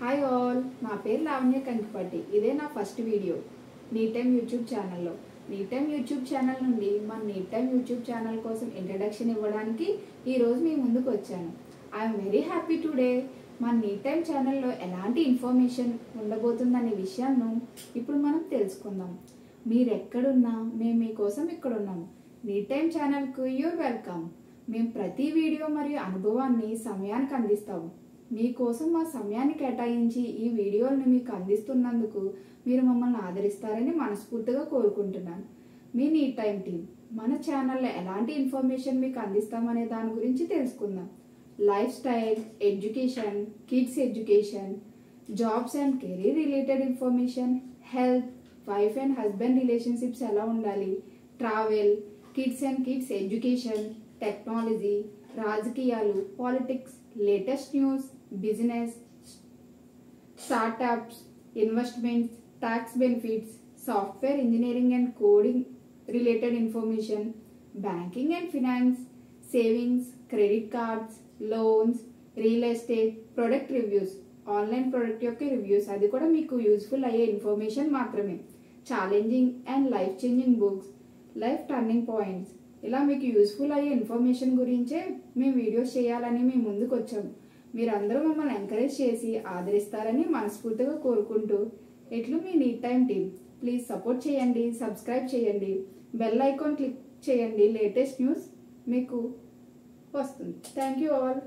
Hi all, నా పేరు లావణ్య కంకిపట్టి. ఇదే నా first video Neat Time YouTube ఛానల్లో. నీట్ టైమ్ యూట్యూబ్ ఛానల్ నుండి మన నీట్ టైమ్ యూట్యూబ్ ఛానల్ కోసం ఇంట్రడక్షన్ ఇవ్వడానికి ఈరోజు మీ ముందుకు వచ్చాను. I'm very happy today. మన నీట్ టైమ్ ఛానల్లో ఎలాంటి ఇన్ఫర్మేషన్ ఉండబోతుందనే విషయాన్ని ఇప్పుడు మనం తెలుసుకుందాం. మీరు ఎక్కడున్నా మేము మీకోసం ఇక్కడ ఉన్నాము. నీట్ టైమ్ ఛానల్కు యూర్ వెల్కమ్. మేము ప్రతి వీడియో మరియు అనుభవాన్ని సమయానికి అందిస్తాము. మీకోసం మా సమయాన్ని కేటాయించి ఈ వీడియోలను మీకు అందిస్తున్నందుకు మీరు మమ్మల్ని ఆదరిస్తారని మనస్ఫూర్తిగా కోరుకుంటున్నాను. మీ నీట్ టైమ్ టీం మన ఛానల్లో ఎలాంటి ఇన్ఫర్మేషన్ మీకు అందిస్తామనే దాని గురించి తెలుసుకుందాం. Lifestyle, education, kids education, jobs and career related information, health, wife and husband relationships ఎలా ఉండాలి, travel, kids and kids education, technology, రాజకీయాలు, politics, latest news, business, startups, investments, tax benefits, software engineering and coding related information, banking and finance, savings, credit cards, loans, real estate, product reviews, online product యొక్క reviews, అది కూడా మీకు useful అయ్యే information మాత్రమే. Challenging and life changing books, life turning points, ఇలా మీకు useful అయ్యే information గురించే మేము వీడియోస్ చేయాలని మేము ముందుకు వచ్చాము. మీరందరూ మమ్మల్ని ఎంకరేజ్ చేసి ఆదరిస్తారని మనస్ఫూర్తిగా కోరుకుంటూ, ఇట్లు మీ neat time team. Please support చేయండి, సబ్స్క్రైబ్ చేయండి, బెల్ ఐకాన్ క్లిక్ చేయండి. లేటెస్ట్ న్యూస్ మీకు వస్తుంది. Thank you all.